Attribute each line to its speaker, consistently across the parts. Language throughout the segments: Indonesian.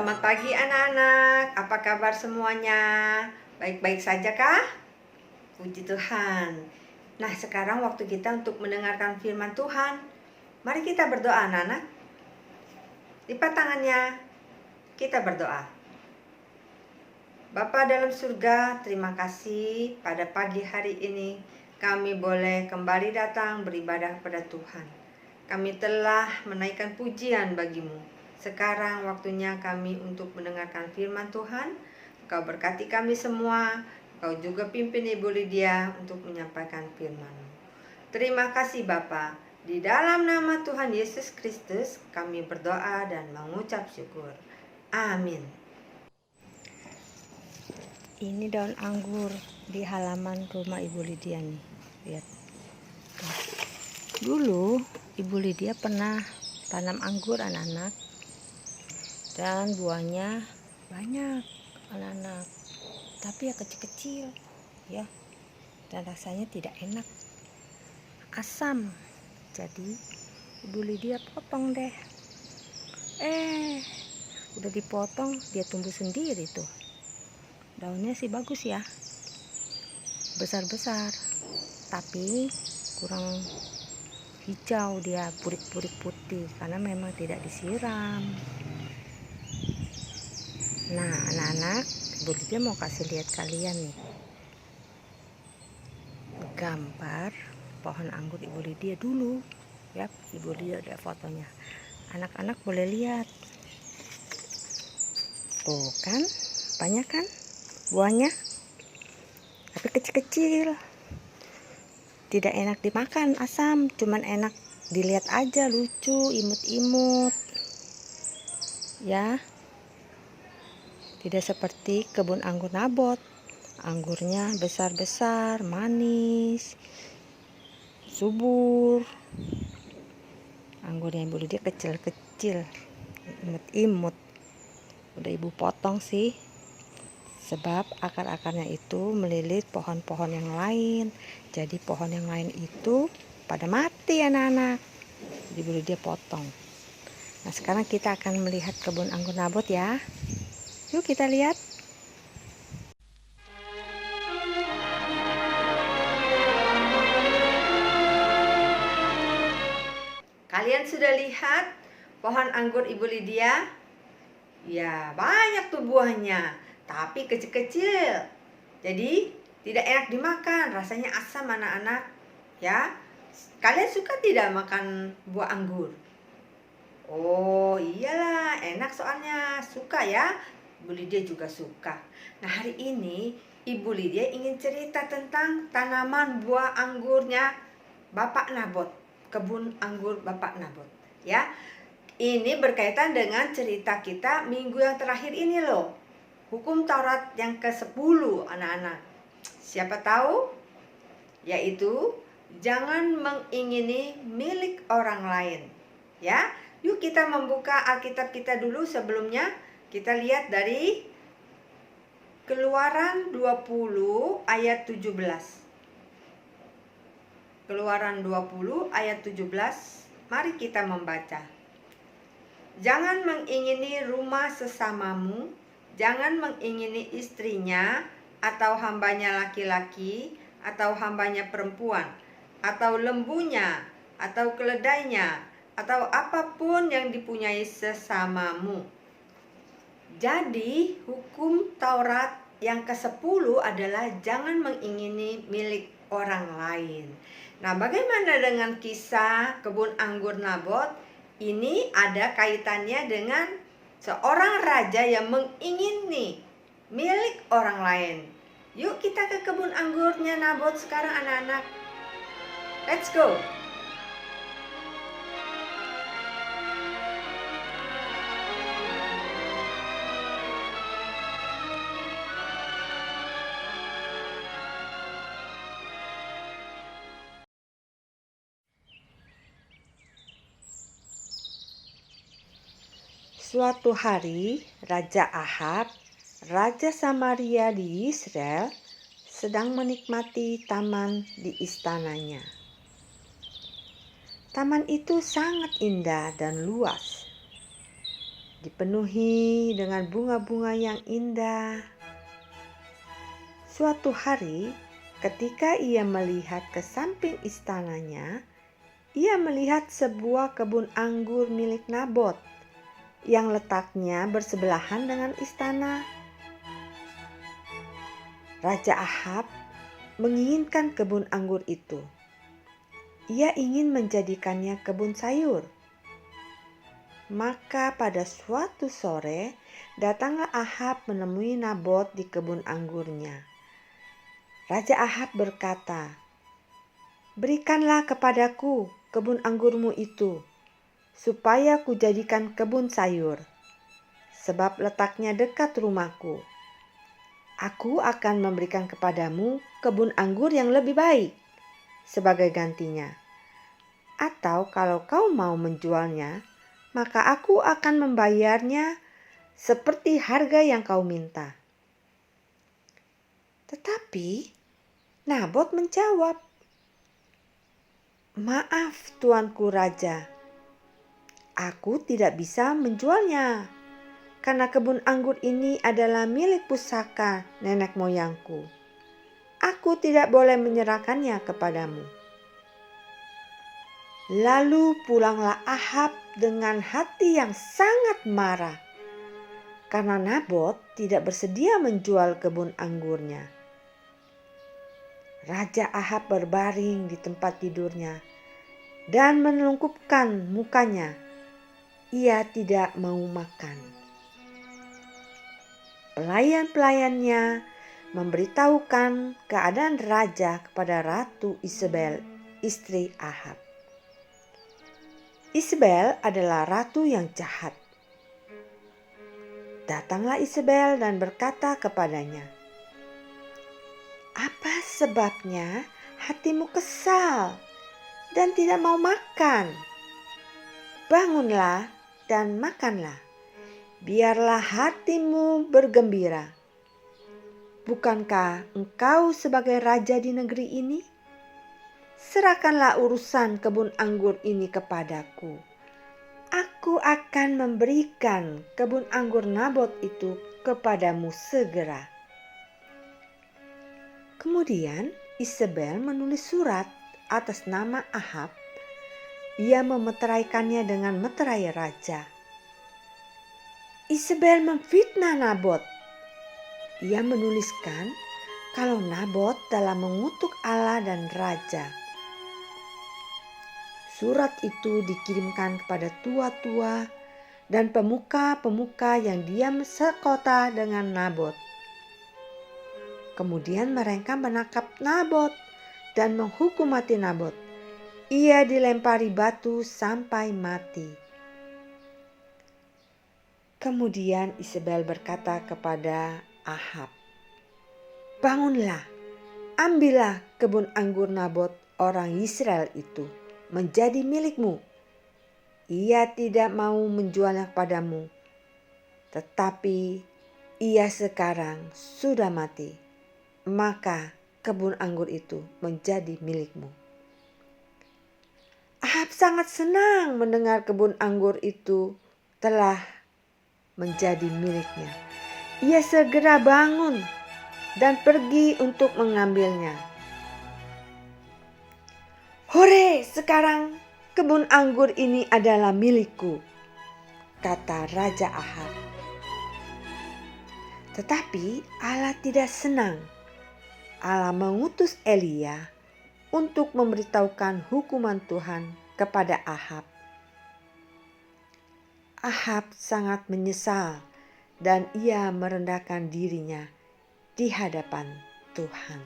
Speaker 1: Selamat pagi anak-anak, apa kabar semuanya? Baik-baik saja kah? Puji Tuhan. Nah, sekarang waktu kita untuk mendengarkan firman Tuhan. Mari kita berdoa anak-anak. Lipat tangannya, kita berdoa. Bapa dalam surga, terima kasih pada pagi hari ini kami boleh kembali datang beribadah kepada Tuhan. Kami telah menaikkan pujian bagimu. Sekarang waktunya kami untuk mendengarkan firman Tuhan. Kau berkati kami semua. Kau juga pimpin Ibu Lydia untuk menyampaikan firman-Mu. Terima kasih Bapa. Di dalam nama Tuhan Yesus Kristus kami berdoa dan mengucap syukur. Amin. Ini daun anggur di halaman rumah Ibu Lydia nih. Lihat. Dulu Ibu Lydia pernah tanam anggur anak-anak. Dan buahnya banyak anak-anak, tapi ya kecil-kecil ya, dan rasanya tidak enak, asam. Jadi Ibu Lydia potong deh. Udah dipotong dia tumbuh sendiri tuh. Daunnya sih bagus ya, besar-besar, tapi kurang hijau, dia purik-purik putih karena memang tidak disiram. Nah anak-anak, Ibu Lydia mau kasih lihat kalian nih gambar pohon anggur Ibu Lydia dulu ya. Ibu Lydia ada fotonya, anak-anak boleh lihat tuh kan, banyak kan buahnya, tapi kecil-kecil, tidak enak dimakan, asam, cuman enak dilihat aja, lucu, imut-imut ya. Tidak seperti kebun anggur Nabot, anggurnya besar-besar, manis, subur. Anggurnya Ibu Lydia kecil-kecil, imut-imut. Udah Ibu potong sih, sebab akar-akarnya itu melilit pohon-pohon yang lain. Jadi pohon yang lain itu pada mati anak-anak. Ibu Lydia potong. Nah sekarang kita akan melihat kebun anggur Nabot ya. Yuk kita lihat. Kalian sudah lihat pohon anggur Ibu Lydia? Ya, banyak tuh buahnya, tapi kecil-kecil. Jadi tidak enak dimakan, rasanya asam anak-anak. Ya, kalian suka tidak makan buah anggur? Oh iyalah, enak soalnya, suka ya. Ibu Lydia juga suka. Nah hari ini Ibu Lydia ingin cerita tentang tanaman buah anggurnya Bapak Nabot, kebun anggur Bapak Nabot ya. Ini berkaitan dengan cerita kita minggu yang terakhir ini loh, hukum Taurat yang ke-10 anak-anak. Siapa tahu? Yaitu jangan mengingini milik orang lain ya. Yuk kita membuka Alkitab kita dulu. Sebelumnya kita lihat dari Keluaran 20 ayat 17. Keluaran 20 ayat 17. Mari kita membaca. Jangan mengingini rumah sesamamu, jangan mengingini istrinya, atau hambanya laki-laki, atau hambanya perempuan, atau lembunya, atau keledainya, atau apapun yang dipunyai sesamamu. Jadi hukum Taurat yang ke-10 adalah jangan mengingini milik orang lain. Nah bagaimana dengan kisah kebun anggur Nabot? Ini ada kaitannya dengan seorang raja yang mengingini milik orang lain. Yuk kita ke kebun anggurnya Nabot sekarang anak-anak. Let's go. Suatu hari, Raja Ahab, Raja Samaria di Israel, sedang menikmati taman di istananya. Taman itu sangat indah dan luas. dipenuhi dengan bunga-bunga yang indah. Suatu hari, ketika ia melihat ke samping istananya, ia melihat sebuah kebun anggur milik Nabot yang letaknya bersebelahan dengan istana. Raja Ahab menginginkan kebun anggur itu. Ia ingin menjadikannya kebun sayur. Maka pada suatu sore, datanglah Ahab menemui Nabot di kebun anggurnya. Raja Ahab berkata, "Berikanlah kepadaku kebun anggurmu itu, supaya kujadikan kebun sayur, sebab letaknya dekat rumahku. Aku akan memberikan kepadamu kebun anggur yang lebih baik sebagai gantinya. Atau kalau kau mau menjualnya, maka aku akan membayarnya seperti harga yang kau minta." Tetapi Nabot menjawab, "Maaf, tuanku raja, aku tidak bisa menjualnya, karena kebun anggur ini adalah milik pusaka nenek moyangku. Aku tidak boleh menyerahkannya kepadamu." Lalu pulanglah Ahab dengan hati yang sangat marah, karena Nabot tidak bersedia menjual kebun anggurnya. Raja Ahab berbaring di tempat tidurnya dan menelungkupkan mukanya. Ia tidak mau makan. Pelayan-pelayannya memberitahukan keadaan raja kepada Ratu Isabel, istri Ahab. Isabel adalah ratu yang jahat. Datanglah Isabel dan berkata kepadanya, "Apa sebabnya hatimu kesal dan tidak mau makan? Bangunlah dan makanlah. Biarlah hatimu bergembira. Bukankah engkau sebagai raja di negeri ini? Serahkanlah urusan kebun anggur ini kepadaku. Aku akan memberikan kebun anggur Nabot itu kepadamu segera." Kemudian Isabel menulis surat atas nama Ahab. Ia memeteraikannya dengan meterai raja. Isabel memfitnah Nabot. Ia menuliskan kalau Nabot telah mengutuk Allah dan raja. Surat itu dikirimkan kepada tua-tua dan pemuka-pemuka yang diam sekota dengan Nabot. Kemudian mereka menangkap Nabot dan menghukum mati Nabot. Ia dilempari batu sampai mati. Kemudian Isabel berkata kepada Ahab, "Bangunlah, ambillah kebun anggur Nabot orang Israel itu menjadi milikmu. Ia tidak mau menjualnya kepadamu, tetapi ia sekarang sudah mati. Maka kebun anggur itu menjadi milikmu." Ahab sangat senang mendengar kebun anggur itu telah menjadi miliknya. Ia segera bangun dan pergi untuk mengambilnya. "Hore, sekarang kebun anggur ini adalah milikku," kata Raja Ahab. Tetapi Allah tidak senang. Allah mengutus Elia untuk memberitahukan hukuman Tuhan kepada Ahab. Ahab sangat menyesal dan ia merendahkan dirinya di hadapan Tuhan.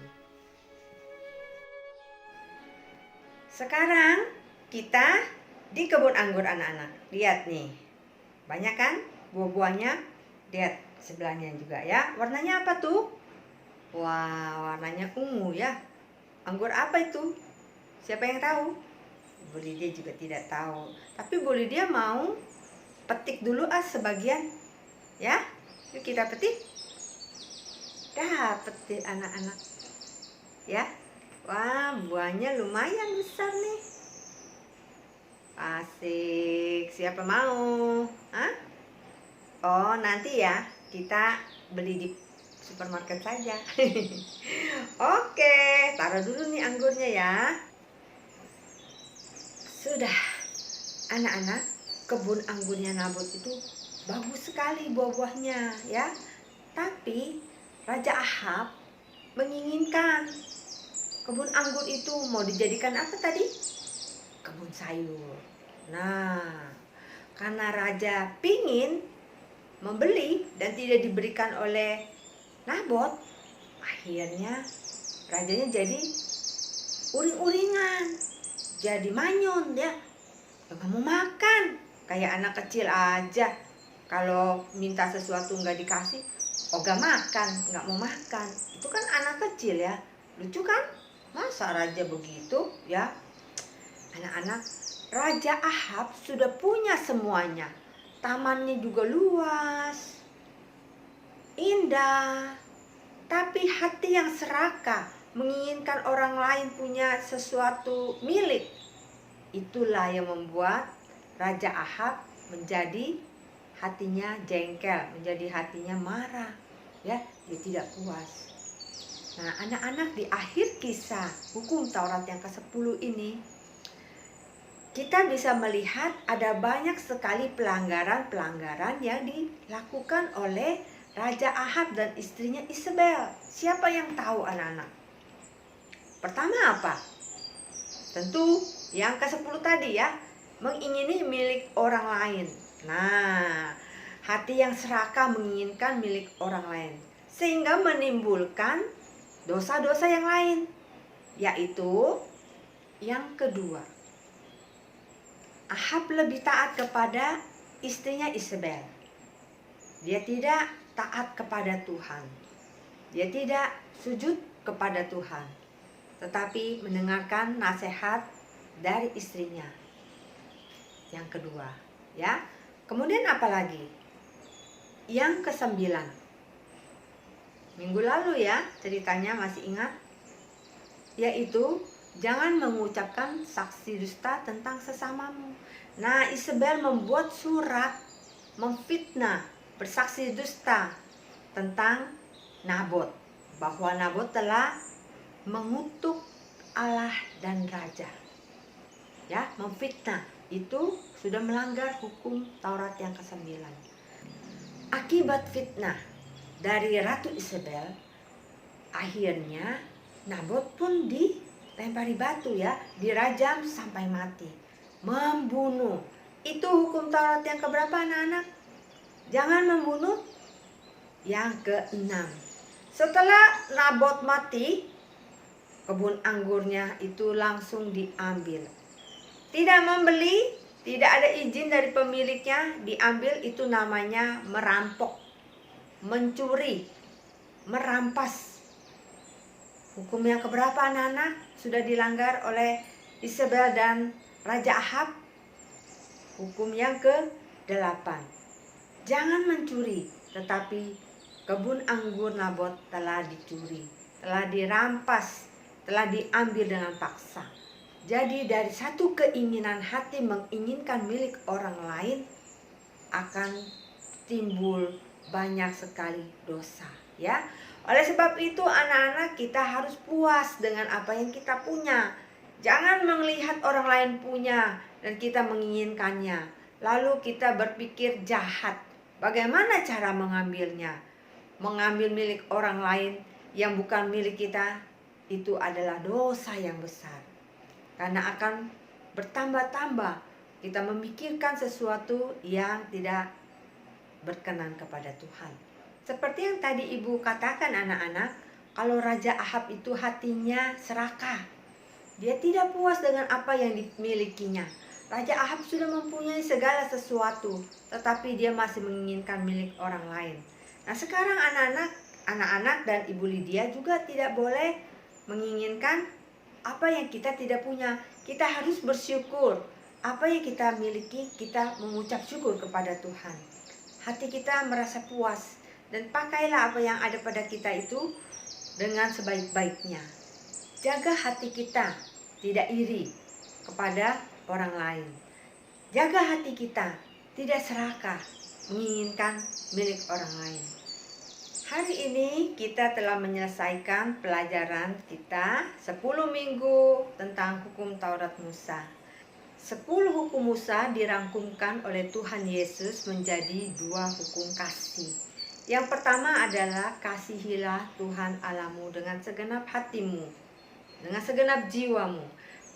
Speaker 1: Sekarang kita di kebun anggur anak-anak. Lihat nih, banyak kan buah-buahnya? Lihat sebelahnya juga ya. Warnanya apa tuh? Wah, warnanya ungu ya. Anggur apa itu? Siapa yang tahu? Bu Lydia juga tidak tahu. Tapi Bu Lydia mau petik dulu sebagian ya. Yuk kita petik. Dapat deh anak-anak ya. Wah, buahnya lumayan besar nih. Asik. Siapa mau? Hah? Oh, nanti ya kita beli di supermarket saja. Oke, taruh dulu nih anggurnya ya. Sudah, anak-anak, kebun anggurnya Nabot itu bagus sekali buah-buahnya ya. Tapi Raja Ahab menginginkan kebun anggur itu mau dijadikan apa tadi? Kebun sayur. Nah, karena raja pingin membeli dan tidak diberikan oleh Nabot, akhirnya rajanya jadi uring-uringan, jadi manyun ya, nggak mau makan. Kayak anak kecil aja, kalau minta sesuatu nggak dikasih, oh gak makan, nggak mau makan. Itu kan anak kecil ya, lucu kan? Masa raja begitu ya? Anak-anak, Raja Ahab sudah punya semuanya. Tamannya juga luas, indah. Tapi hati yang serakah, menginginkan orang lain punya sesuatu milik. Itulah yang membuat Raja Ahab menjadi hatinya jengkel, menjadi hatinya marah. Ya, dia tidak puas. Nah, anak-anak, di akhir kisah hukum Taurat yang ke-10 ini, kita bisa melihat ada banyak sekali pelanggaran-pelanggaran yang dilakukan oleh Raja Ahab dan istrinya Isabel. Siapa yang tahu anak-anak? Pertama apa? Tentu yang ke-10 tadi ya, mengingini milik orang lain. Nah, hati yang serakah menginginkan milik orang lain, sehingga menimbulkan dosa-dosa yang lain, yaitu yang kedua, Ahab lebih taat kepada istrinya Isabel. Dia tidak taat kepada Tuhan. Dia tidak sujud kepada Tuhan, tetapi mendengarkan nasihat dari istrinya. Yang kedua, ya. Kemudian apa lagi? Yang ke-9. Minggu lalu ya, ceritanya masih ingat? Yaitu jangan mengucapkan saksi dusta tentang sesamamu. Nah, Isabel membuat surat memfitnah, bersaksi dusta tentang Nabot, bahwa Nabot telah mengutuk Allah dan raja. Ya, memfitnah itu sudah melanggar hukum Taurat yang ke-9. Akibat fitnah dari Ratu Isabel, akhirnya Nabot pun dilempari batu ya, dirajam sampai mati, membunuh. Itu hukum Taurat yang keberapa anak-anak? Jangan membunuh. Yang ke-6. Setelah Nabot mati, kebun anggurnya itu langsung diambil. Tidak membeli, tidak ada izin dari pemiliknya, diambil. Itu namanya merampok, mencuri, merampas. Hukum yang keberapa anak-anak sudah dilanggar oleh Isabel dan Raja Ahab? Hukum yang ke-8. Jangan mencuri, tetapi kebun anggur Nabot telah dicuri, telah dirampas, telah diambil dengan paksa. Jadi dari satu keinginan hati menginginkan milik orang lain, akan timbul banyak sekali dosa ya. Oleh sebab itu anak-anak, kita harus puas dengan apa yang kita punya. Jangan melihat orang lain punya dan kita menginginkannya, lalu kita berpikir jahat. Bagaimana cara mengambilnya? Mengambil milik orang lain yang bukan milik kita, itu adalah dosa yang besar. Karena akan bertambah-tambah kita memikirkan sesuatu yang tidak berkenan kepada Tuhan. Seperti yang tadi Ibu katakan anak-anak, kalau Raja Ahab itu hatinya serakah. Dia tidak puas dengan apa yang dimilikinya. Raja Ahab sudah mempunyai segala sesuatu, tetapi dia masih menginginkan milik orang lain. Nah, sekarang anak-anak dan Ibu Lydia juga tidak boleh menginginkan apa yang kita tidak punya. Kita harus bersyukur. Apa yang kita miliki, kita mengucap syukur kepada Tuhan. Hati kita merasa puas, dan pakailah apa yang ada pada kita itu dengan sebaik-baiknya. Jaga hati kita tidak iri kepada orang lain. Jaga hati kita tidak serakah. menginginkan milik orang lain. Hari ini kita telah menyelesaikan pelajaran kita 10 minggu tentang hukum Taurat Musa. 10 hukum Musa dirangkumkan oleh Tuhan Yesus menjadi 2 hukum kasih. Yang pertama adalah kasihilah Tuhan Allahmu dengan segenap hatimu, dengan segenap jiwamu,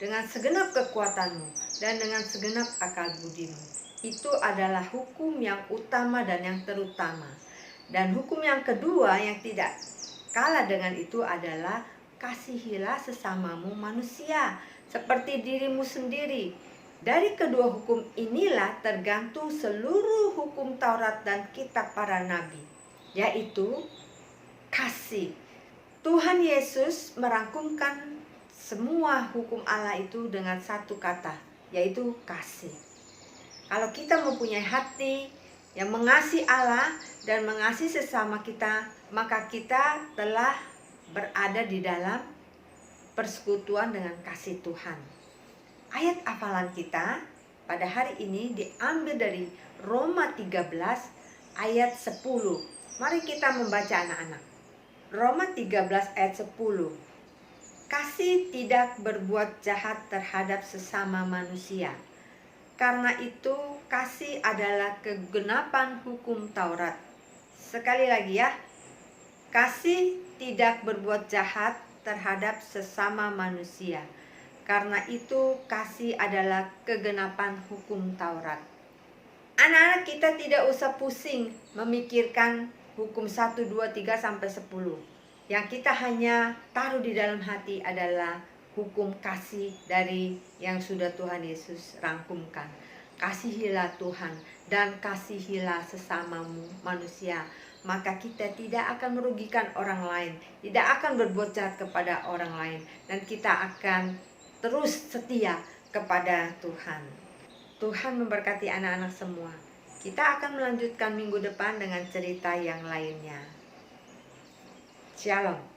Speaker 1: dengan segenap kekuatanmu, dan dengan segenap akal budimu. Itu adalah hukum yang utama dan yang terutama. Dan hukum yang kedua yang tidak kalah dengan itu adalah kasihilah sesamamu manusia seperti dirimu sendiri. Dari kedua hukum inilah tergantung seluruh hukum Taurat dan kitab para nabi, yaitu kasih. Tuhan Yesus merangkumkan semua hukum Allah itu dengan satu kata, yaitu kasih. Kalau kita mempunyai hati yang mengasihi Allah dan mengasihi sesama kita, maka kita telah berada di dalam persekutuan dengan kasih Tuhan. Ayat hafalan kita pada hari ini diambil dari Roma 13 ayat 10. Mari kita membaca anak-anak. Roma 13 ayat 10. Kasih tidak berbuat jahat terhadap sesama manusia. Karena itu kasih adalah kegenapan hukum Taurat. Sekali lagi ya. Kasih tidak berbuat jahat terhadap sesama manusia. Karena itu kasih adalah kegenapan hukum Taurat. Anak-anak, kita tidak usah pusing memikirkan hukum 1, 2, 3 sampai 10. Yang kita hanya taruh di dalam hati adalah hukum kasih dari yang sudah Tuhan Yesus rangkumkan. Kasihilah Tuhan dan kasihilah sesamamu manusia. Maka kita tidak akan merugikan orang lain, tidak akan berbuat jahat kepada orang lain, dan kita akan terus setia kepada Tuhan. Tuhan memberkati anak-anak semua. Kita akan melanjutkan minggu depan dengan cerita yang lainnya. Shalom.